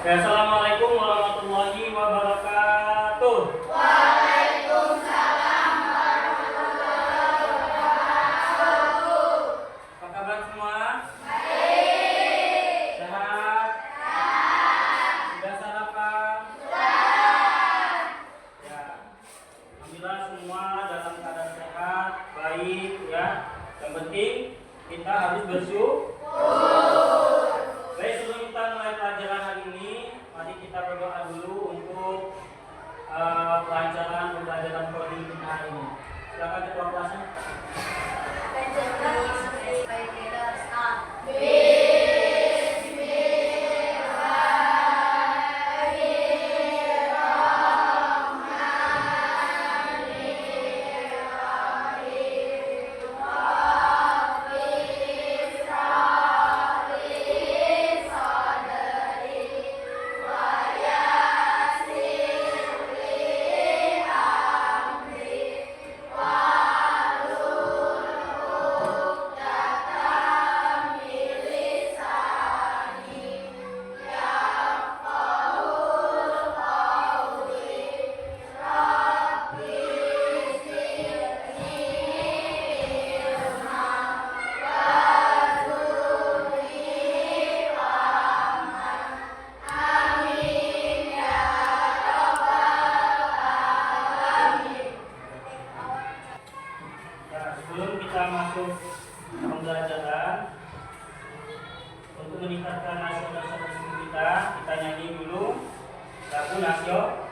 Ya, assalamualaikum warahmatullahi wabarakatuh. Waalaikumsalam warahmatullahi wabarakatuh. Apa kabar semua? Baik. Sehat? Sehat. Sudah sarapan? Sudah. Ya. Alhamdulillah semua dalam keadaan sehat, baik ya. Yang penting kita harus bersyukur. Baik, sebelum kita mulai pelajaran hari ini, mari kita berdoa dulu untuk pelancaran pembelajaran coding kita hari ini. Silakan ketua kelasnya. Sebelum kita masuk pembelajaran, untuk meningkatkan nasionalisme kita nyanyi dulu lagu nasional.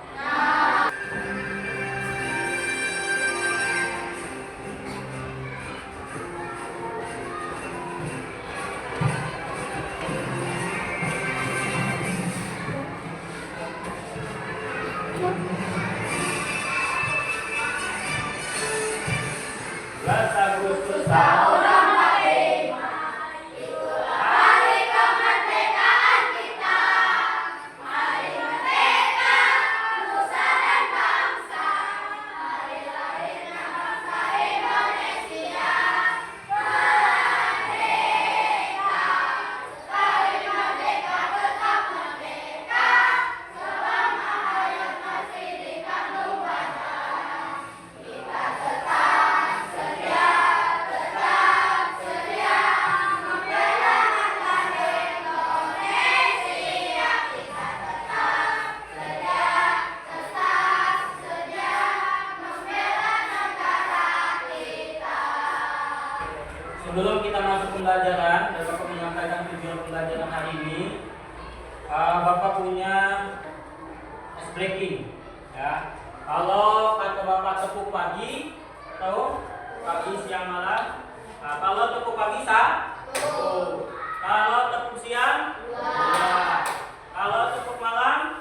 Agustus tahun 45, itulah hari kemerdekaan kita. Mari merdeka, nusa dan bangsa. Hari lahirnya bangsa Indonesia. Merdeka, sekali merdeka tetap merdeka. Selama hayat masih di kandung badan, kita tetap sedia membela negara Indonesia. Kita tetap sedia membela negara kita. Sebelum kita masuk pembelajaran dan Bapak menyampaikan tujuan pembelajaran hari ini, Bapak punya ice breaking ya. Kalau kata Bapak tepuk pagi, tahu? Pagi, siang, malam. Nah, kalau tepuk pagi satu. Kalau tepuk siang dua. Kalau tepuk malam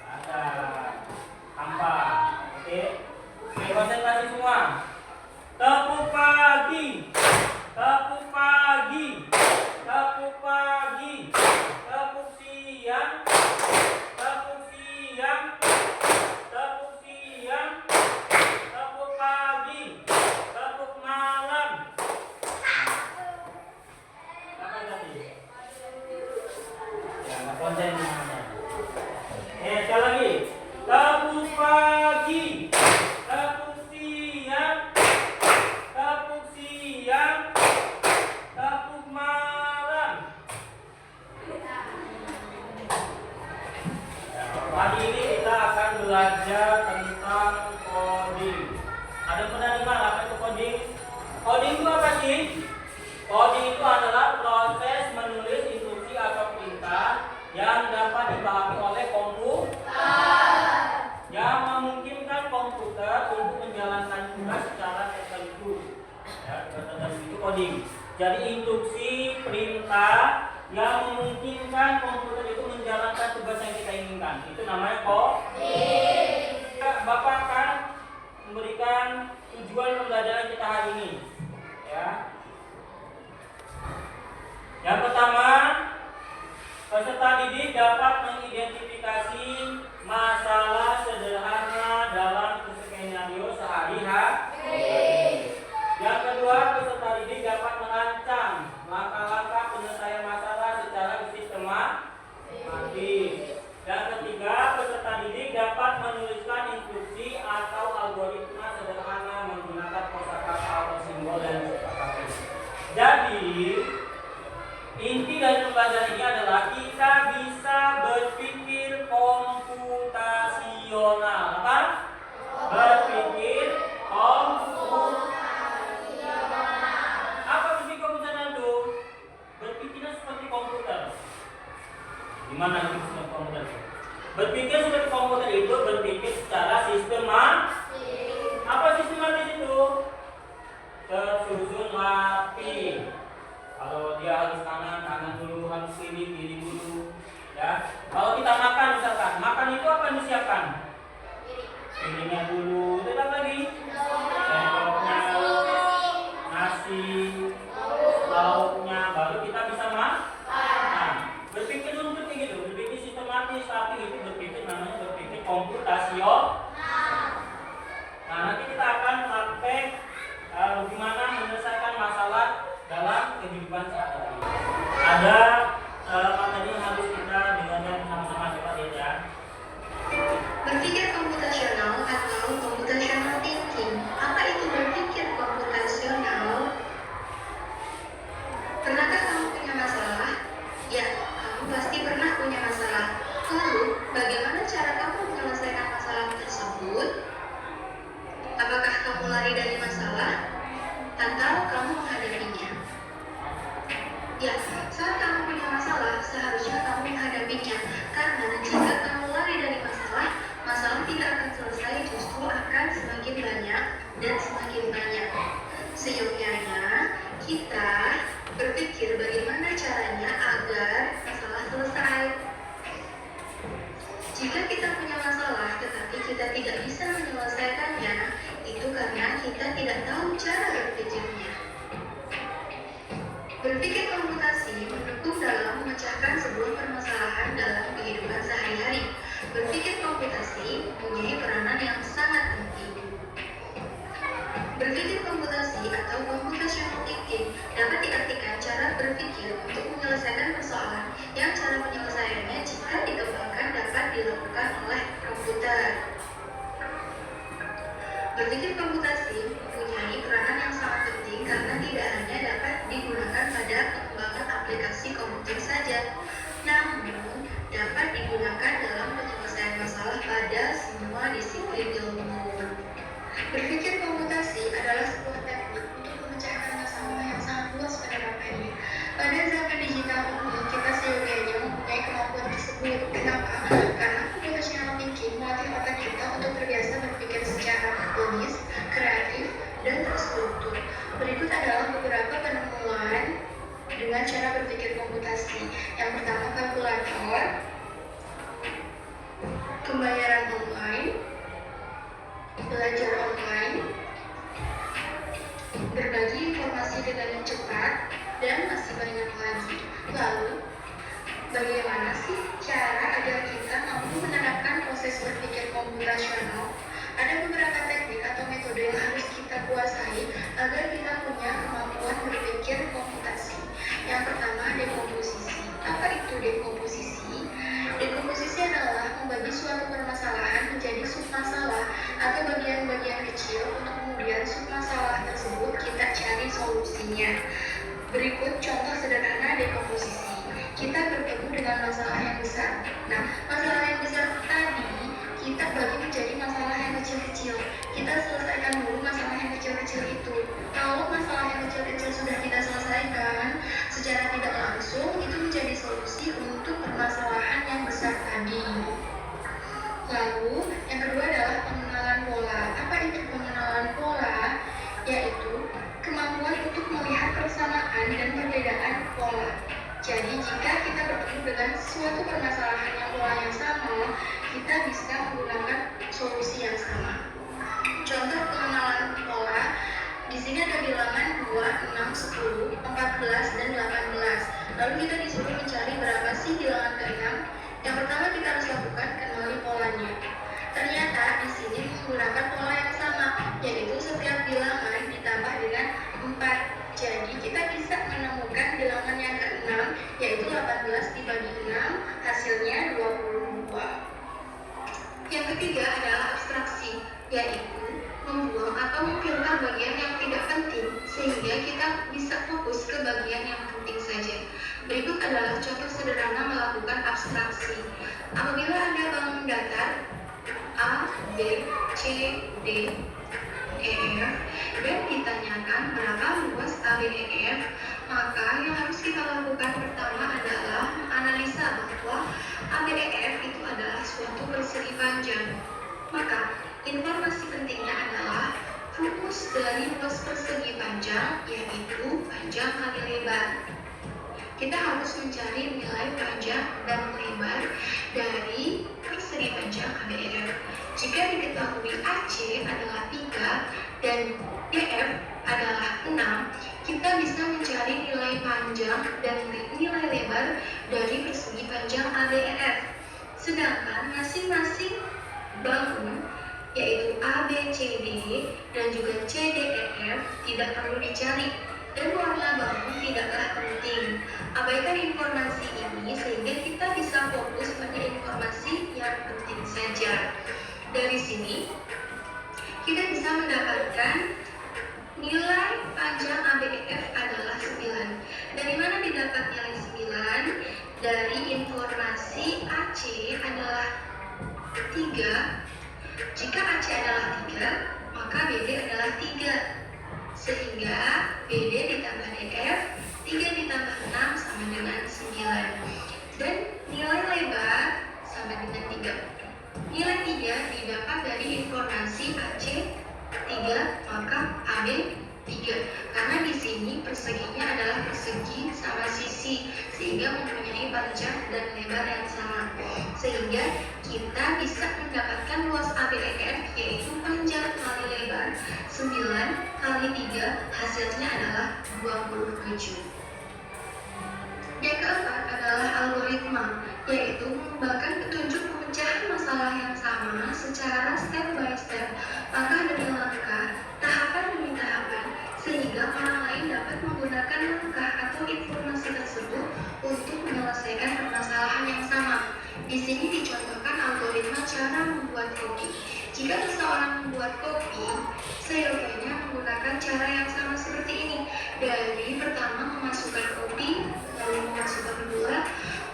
ada. Empat. Oke. Oke, konsentrasi semua. Tepuk pagi. Tepuk pagi. Tepuk pagi. Tepuk siang. Tepuk siang. Tepuk siang. Tepuk pagi. Tepuk malam. Apa tadi? Ya, nggak konsen namanya. Sekali lagi. Tepuk pagi. Tepuk siang. Tepuk siang. Tepuk malam. Pagi ini kita akan belajar tentang coding. Ada pernah dengar apa itu coding? Coding itu apa sih? Coding itu adalah proses menulis instruksi atau perintah yang dapat dipahami oleh komputer, yang memungkinkan komputer untuk menjalankan tugas secara tertentu. Ya, itu coding. Jadi instruksi perintah yang memungkinkan komputer itu menjalankan tugas yang kita inginkan. Itu namanya coding. Bapak akan memberikan tujuan pembelajaran kita hari ini. Ya. Yang pertama, peserta didik dapat mengidentifikasi masalah sederhana dalam skenario sehari-hari. Yang kedua, peserta didik dapat merancang langkah-langkah penyelesaian masalah secara sistematis. Gimana nanti sistem komputer? Berpikir seperti komputer itu berpikir secara sistematis. Apa sistematis itu? Tersusun rapi. Kalau dia harus kanan dulu, harus kiri dulu. Ya. Kalau kita makan misalkan, makan itu apa yang disiapkan? Piringnya dulu, tetap lagi. Sendoknya, nasi, lauknya, baru kita bisa makan. Nah, berpikir untuk kayak gitu, berpikir sistematis, tapi itu berpikir namanya berpikir komputasional. Nah, nanti kita akan praktek bagaimana menyelesaikan masalah dalam kehidupan sehari-hari. Ada materi yang harus kita dengarkan sama-sama, coba lihat ya. Berpikir komputasional atau computational thinking. Apa itu berpikir komputasional? Pernahkah kamu punya masalah? Ya, kamu pasti pernah punya masalah. Lalu, bagaimana cara kamu menyelesaikan masalah tersebut? Apakah kamu lari dari masalah? Atau kamu menghadapinya? Ya, saat kamu punya masalah, seharusnya kamu menghadapinya. Karena jika kamu lari dari masalah, masalah tidak akan selesai, justru akan semakin banyak dan semakin banyak. Seyogyanya, kita berpikir bagaimana caranya agar masalah selesai. Jika kita punya masalah, tetapi kita tidak bisa menyelesaikannya, itu karena kita tidak tahu cara berpikirnya. Berpikir komputasi mendukung dalam memecahkan sebuah permasalahan dalam kehidupan sehari-hari. Berpikir komputasi mempunyai peranan yang sangat penting. Berpikir komputasi atau computational thinking dapat diartikan cara berpikir untuk menyelesaikan persoalan yang cara penyelesaiannya jika dikembangkan dapat dilakukan oleh komputer. Berpikir komputasi mempunyai peranan yang sangat penting karena tidak hanya dapat digunakan pada pengembangan aplikasi komputer saja, namun dapat digunakan dalam penyelesaian masalah pada semua disiplin ilmu. Berpikir komputasi adalah sebuah teknik untuk memecahkan masalah yang sangat luas penerapannya. Pada zaman digital ini, kita seyogyanya mempunyai kemampuan tersebut. Kenapa? Karena computational thinking melatih otak kita untuk terbiasa berpikir secara logis, kreatif, dan terstruktur. Berikut adalah beberapa penemuan dengan cara berpikir komputasi. Yang pertama, kalkulator, pembayaran online, belajar online, berbagi informasi dengan cepat, dan masih banyak lagi. Lalu, bagaimana sih cara agar kita mampu menerapkan proses berpikir komputasional? Ada beberapa teknik atau metode yang harus kita kuasai agar kita punya kemampuan berpikir komputasi. Yang pertama, dekomposisi. Apa itu dekomposisi? Dekomposisi adalah membagi suatu permasalahan menjadi submasalah atau bagian-bagian kecil untuk kemudian submasalah tersebut kita cari solusinya. Berikut contoh sederhana dekomposisi. Kita bertemu dengan masalah yang besar. Nah, masalah yang besar tadi kita bagi menjadi masalah yang kecil-kecil. Kita selesaikan dulu masalah yang kecil-kecil itu. Kalau masalah yang kecil-kecil sudah kita selesaikan, secara tidak langsung itu menjadi solusi untuk permasalahan yang besar tadi. Lalu, yang kedua adalah pengenalan pola. Apa itu pengenalan pola? Yaitu kemampuan untuk melihat persamaan dan perbedaan pola. Jadi, jika kita bertemu dengan suatu permasalahan yang polanya sama, kita bisa menggunakan solusi yang sama. Contoh pengenalan pola, di sini ada bilangan 2, 6, 10, 14, dan 18. Lalu kita disuruh mencari berapa sih bilangan ke-6. Yang pertama kita harus lakukan kenali polanya. Ternyata di sini menggunakan pola yang sama, yaitu setiap bilangan ditambah dengan 4. Jadi kita bisa menemukan bilangan yang ke-6, yaitu 18 dibagi 6, hasilnya 22. Yang ketiga adalah abstraksi, yaitu membuang atau memfilter bagian yang tidak penting, sehingga kita bisa fokus ke bagian yang penting saja. Berikut adalah contoh sederhana melakukan abstraksi. Apabila ada bangun datar A, B, C, D, E, F, dan ditanyakan berapa luas ABEF, maka yang harus kita lakukan pertama adalah menganalisa bahwa kita harus mencari nilai panjang dan lebar dari persegi panjang ABF. Jika diketahui AC adalah 3 dan DF adalah 6, kita bisa mencari nilai panjang dan nilai lebar dari persegi panjang ABF. Sedangkan masing-masing bangun, yaitu A, B, C, D, dan juga C, D, E, F tidak perlu dicari, dan warna bangun tidaklah penting. Abaikan informasi ini sehingga kita bisa fokus pada informasi yang penting saja. Dari sini, kita bisa mendapatkan nilai panjang ABF adalah 9. Dari mana didapat nilai 9? Dari informasi AC adalah 3. Jika AC adalah 3, maka BD adalah 3. Sehingga BD ditambah DF, 3 ditambah 6 sama dengan 9. Dan nilai lebar sama dengan 3. Nilai 3 didapat dari informasi AC 3, maka AB 3. Karena di sini perseginya adalah persegi sama sisi, sehingga mempunyai panjang dan lebar yang sama. Sehingga kita bisa mendapatkan luas ABF yaitu panjang kali lebar 9 kali 3, hasilnya adalah 27. Yang keempat adalah algoritma, yaitu mengembangkan petunjuk pemecahan masalah yang sama secara step by step, langkah demi langkah, tahapan demi tahapan, sehingga orang lain dapat menggunakan langkah atau informasi tersebut untuk menyelesaikan permasalahan yang sama. Di sini dicontohkan algoritma cara membuat kopi. Jika seseorang membuat kopi, seyogyanya menggunakan cara yang sama seperti ini. Dari pertama memasukkan kopi, lalu memasukkan gula,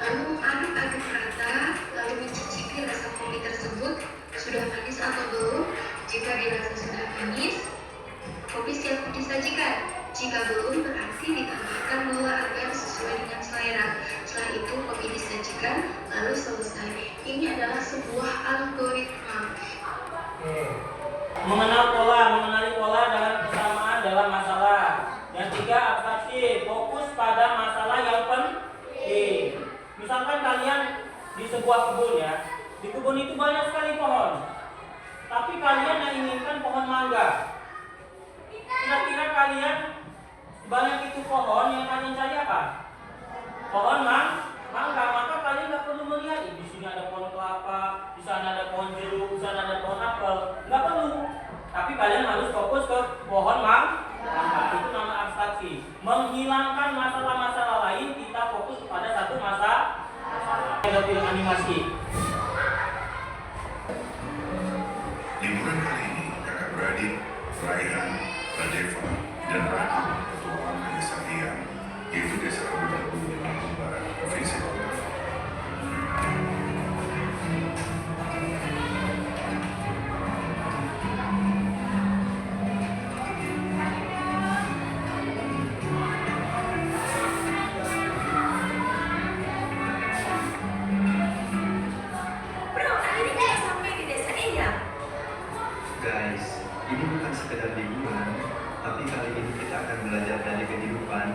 lalu mengaduk-aduk rata, lalu mencicipi rasa kopi tersebut sudah manis atau belum. Jika dirasa sudah manis, kopi siap disajikan. Jika belum, berarti ditambahkan gula agar sesuai dengan selera. Setelah itu kopi disajikan, lalu selesai. Ini adalah sebuah algoritma. Mengenali pola dan kesamaan dalam masalah. Yang tiga, abstraksi, fokus pada masalah yang penting. Misalkan kalian di sebuah kebun ya, di kebun itu banyak sekali pohon, tapi kalian yang inginkan pohon mangga. Kira-kira kalian banyak itu pohon yang kalian cari apa? Pohon mangga. Maka kalian nggak perlu melihat di sini ada pohon kelapa, di sana ada pohon jeruk, di sana ada pohon apel. Nggak perlu. Tapi kalian harus fokus ke pohon mangga. Itu nama abstraksi. Menghilangkan masalah-masalah lain, kita fokus kepada satu masalah. Ada film animasi. Liburan kali ini kakak beradik Raihan, Radeva, dan Radu bertualang ke desa Hiang, yaitu desa Kabupaten Lampung Barat, Provinsi Bogor. Guys, ini bukan sekedar liburan, tapi kali ini kita akan belajar dari kehidupan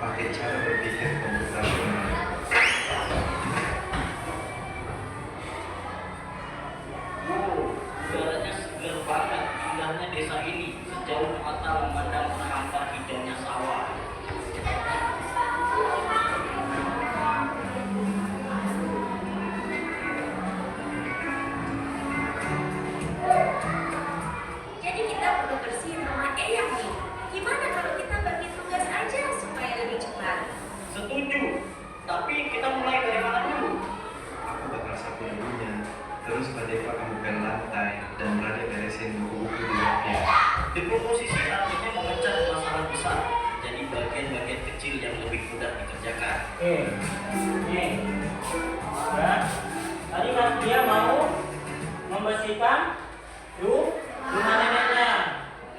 pakai cara berpikir komputasional. Udaranya segar banget, indahnya desa ini. Sejauh mata memandang sehampar hijaunya sawah. Jadi kita perlu bersihin rumah Eyang nih. Gimana kalau kita bagi tugas aja supaya lebih cepat? Setuju, tapi kita mulai dari mana dulu? Aku bakal sapu dulunya, terus Mbak Deva kamukan lantai, dan Rade beresin buku-buku di lapnya. Di posisi artinya memecah masalah besar jadi bagian-bagian kecil yang lebih mudah dikerjakan. Nih, ya. Tadi kan dia mau membersihkan rumah neneknya,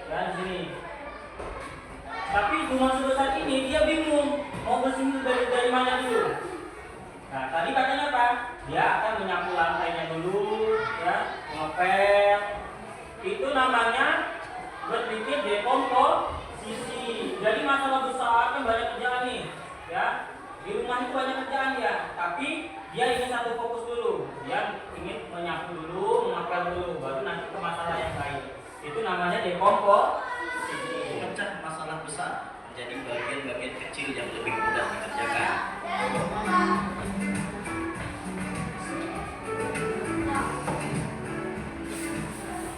ya di sini. Tapi rumah sebesar ini dia bingung mau bersihin dari mana dulu. Nah, tadi katanya apa? Dia akan menyapu lantainya dulu, ya, ngepel. Itu namanya berpikir dekomposisi. Jadi masalah besar kan banyak kerjaan nih, ya. Di rumah dia ingin satu fokus dulu, dia ingin menyapu dulu, mengapel dulu, baru nanti ke masalah yang lain. Itu namanya dekomposisi. Memecah masalah besar menjadi bagian-bagian kecil yang lebih mudah dikerjakan.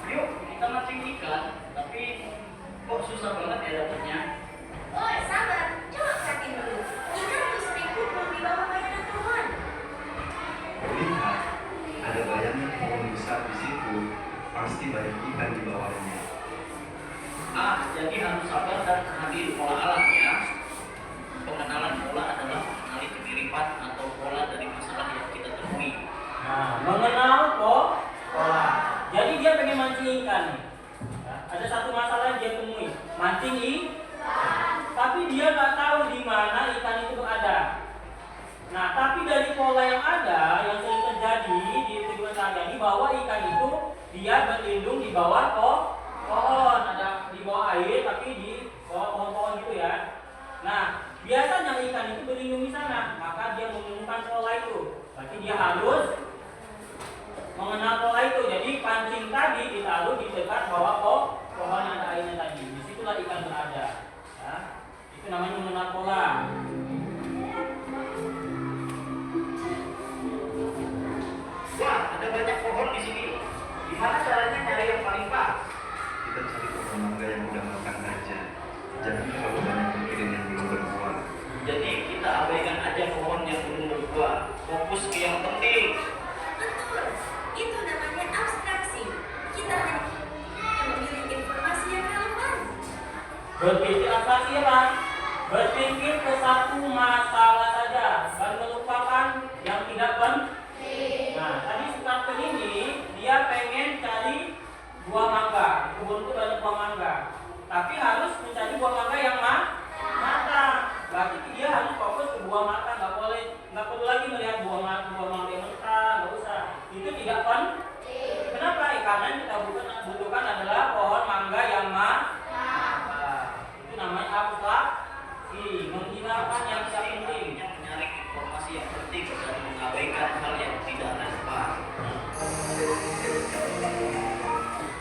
Yuk, kita mancing ikan, tapi kok susah banget ya dapetnya? Oh, sabar. Coba perhatiin dulu. Ikan tuh sering kumpul di bawah bayangan pohon. Lihat, ada bayangan pohon besar di situ, pasti banyak ikan di bawahnya. Jadi harus sabar dan mengambil pola alamnya. Pengenalan pola adalah mengenali kemiripan atau pola dari masalah yang kita temui. Nah, mengenal pola. Jadi dia pengen mancing ikan nih. Ya, ada satu masalah yang dia temui, mancing ikan. Tapi dia nggak tahu di mana ikan itu berada. Nah, tapi dari pola yang ada, yang sering terjadi di kehidupan sehari-hari, bahwa ikan itu dia berlindung di bawah pohon, ada di bawah air, tapi di bawah pohon-pohon gitu ya. Nah, biasanya ikan itu berlindung di sana, maka dia menemukan pola itu. Berarti dia harus mengenal pola itu. Jadi pancing tadi ditaruh di dekat bawah pohon yang ada airnya tadi. Disitulah ikan berada. Ya. Itu namanya mengenal pola. Wah, ada banyak pohon di sini. Gimana caranya nyari yang paling pas? Kita cari pohon mangga yang udah makan aja. Jangan terlalu banyak mikirin yang belum berbuah. Jadi kita abaikan aja pohon yang belum berbuah. Fokus ke yang penting. Betul. Itu namanya abstraksi. Kita hanya memilih informasi yang relevan. Berpikir abstraksi apa? Berpikir ke satu masalah saja dan melupakan yang tidak penting. Nah, tadi Sukarto ini dia pengen cari buah mangga. Di kebun itu banyak buah mangga. Tapi harus mencari buah mangga yang matang. Berarti dia harus fokus ke buah matang. Nggak perlu lagi melihat buah mangga yang mentah. Nggak usah. Itu tidak penting. Kenapa? Karena yang kita butuhkan adalah pohon mangga yang matang. Itu namanya abstraksi, menghilangkan yang tidak penting. Yang menyaring informasi yang penting dan mengabaikan hal yang tidak relevan.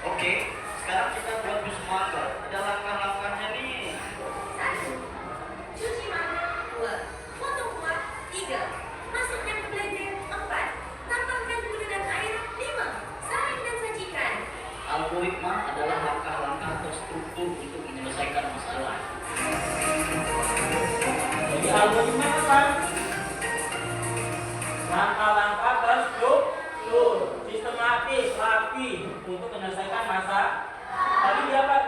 Oke, sekarang kita buat jus mangga. Ada langkah-langkahnya nih. 1. Cuci mangga. 2. Potong kuah. 3. Masukkan ke blender. 4. Tambahkan gula dan air. 5. Saring dan sajikan. Algoritma adalah langkah-langkah terstruktur untuk menyelesaikan masalah. Jadi algoritma apa? Langkah-langkah terstruktur, sistematis, rapi untuk menyelesaikan masalah. Tadi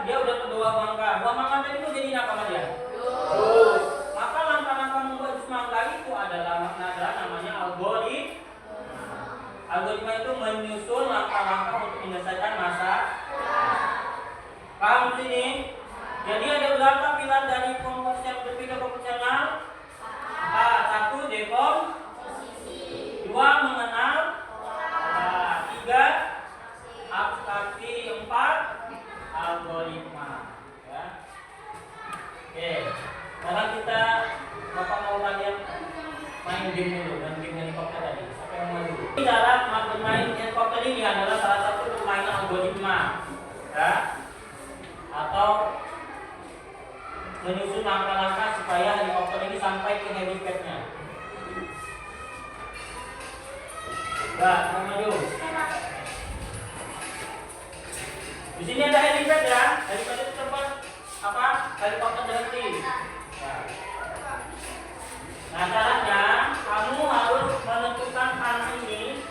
dia udah ke buah mangga. Buah mangga tadi itu jadi apa dia? Jus. Maka langkah-langkah membuat jus mangga itu adalah namanya algoritma. Algoritma itu menyusun langkah-langkah untuk menyelesaikan masalah. Paham sini? Jadi ada berapa pilihan dari komposisi yang berpikir proporsional? 1. Dekomposisi. 2. Mengenal. 3. Abstraksi. 4. Algoritma. Ya. Oke. Sekarang kita Bapak mau kalian main game dulu dan game helikopter tadi. Siapa yang mau dulu? Cara bermain helikopter ini adalah salah satu permainan algoritma. Ya. Atau menyusun langkah-langkah supaya helikopter ini sampai ke helipadnya. Mau maju. Di sini ada helipad ya. Helipad itu tempat apa? Helikopter berhenti. Nah, caranya kamu harus menentukan panah ini.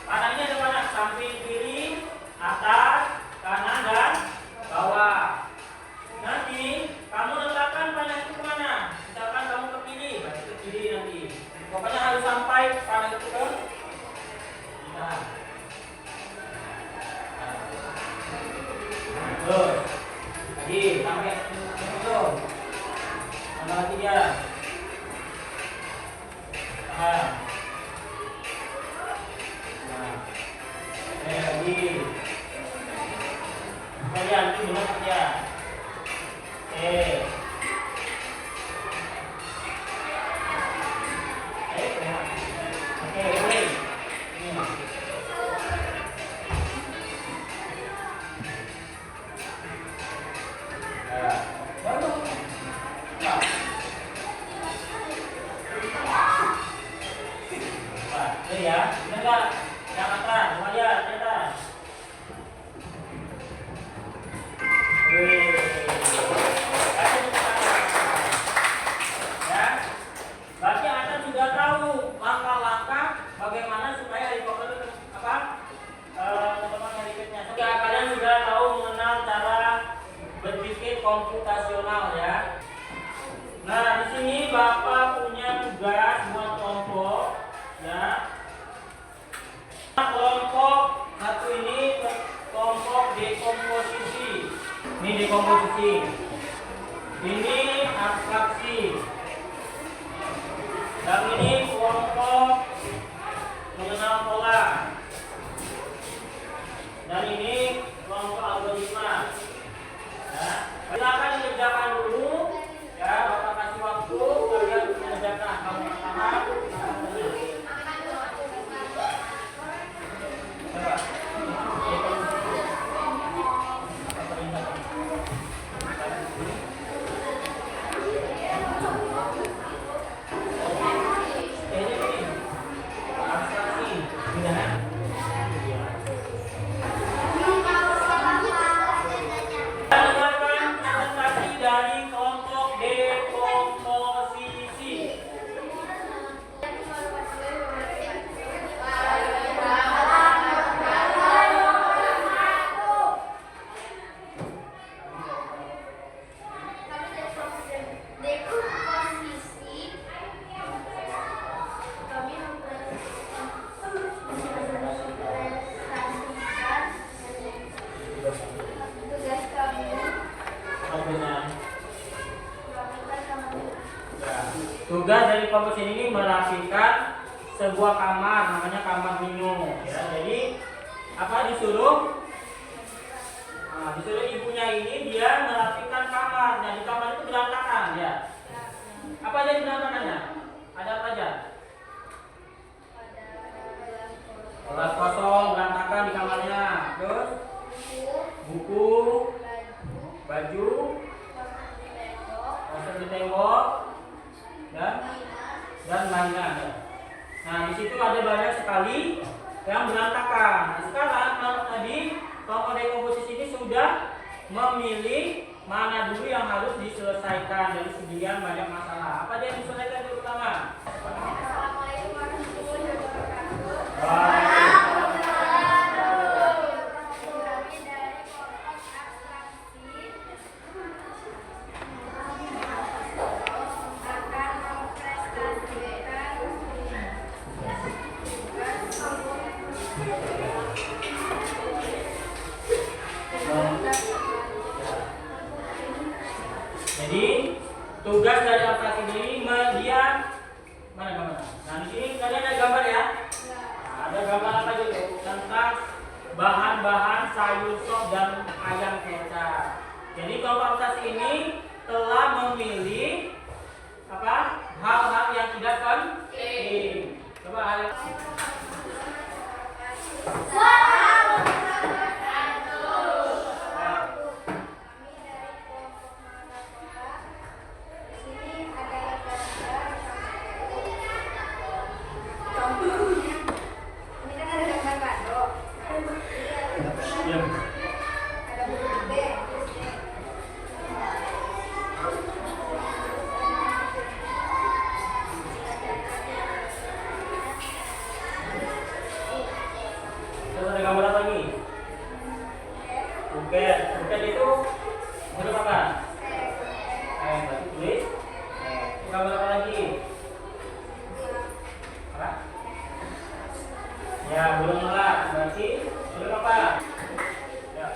Panah ini ada panah samping kiri, atas, kanan dan bawah. Nanti kamu letakkan panah itu kemana? Misalkan kamu ke kiri, berarti ke kiri nanti. Pokoknya harus sampai panah itu ke nah. Terus lagi sampai itu. Mana lagi dia? Nah. Lagi. Kalian itu benar ya. Oke ya, benar nggak? Yang atas, semuanya, cetak. Ya, berarti Anda sudah tahu langkah-langkah bagaimana supaya helikopter teman helikopternya. Kalian sudah tahu mengenal cara berpikir komputasional ya. Nah, di sini Bapak punya tugas buat kelompok ya. Kelompok satu ini kelompok dekomposisi. Ini dekomposisi. Ini abstraksi. Dan ini kelompok mengenal pola. Dan ini kelompok algoritma. Ya, silakan dikerjakan dulu. Ya, Bapak kasih waktu kalian mengerjakan. Kamu paham? Tugas dari komposisi ini merapikan sebuah kamar, namanya kamar minum. Ya, jadi apa disuruh? Nah, disuruh ibunya ini dia merapikan kamar. Nah, di kamar itu berantakan ya. Apa aja berantakannya? Ada apa aja? Gelas kosong berantakan di kamarnya. Terus buku, baju, poster di tembok. Dan mainan. Nah, di situ ada banyak sekali yang berantakan. Nah, sekarang kalau tadi kelompok dekomposisi ini sudah memilih mana dulu yang harus diselesaikan dari sekian banyak masalah. Apa aja yang diselesaikan dulu pertama? Jadi tugas dari abstraksi ini dia mana gambar? Nah, di sini kalian ada gambar ya? Nah, ada gambar apa dulu? Tentang bahan-bahan sayur sop dan ayam kecap. Jadi kelompok abstraksi ini telah memilih apa? Hal-hal yang tidak penting. Coba hal bukan itu huruf apa? Berarti tulis. Gambar apa lagi? Apa? Ya, belum melak. Berarti huruf apa? Ya.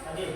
Tadi.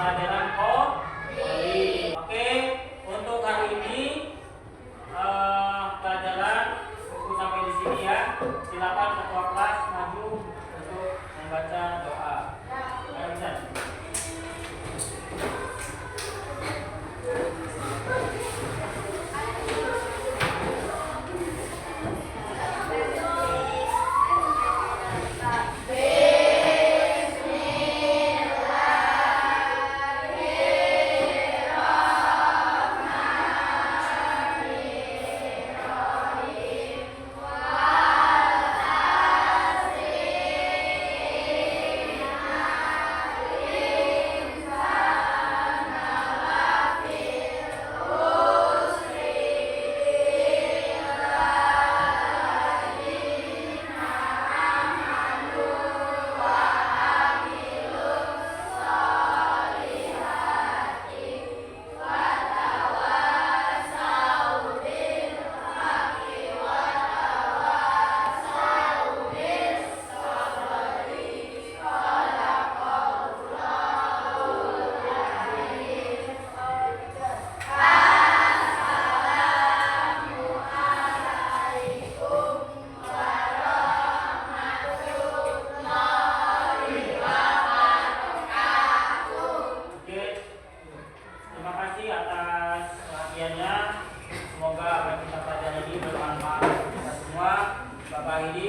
pelajaran coding. Oke, untuk hari ini pelajaran buku sampai di sini ya. Silakan ketua kelas maju untuk membaca doa. Ayo, Ustaz. Terima kasih atas perhatiannya. Semoga apa yang kita pelajari ini bermanfaat untuk kita semua. Bapak Hidi,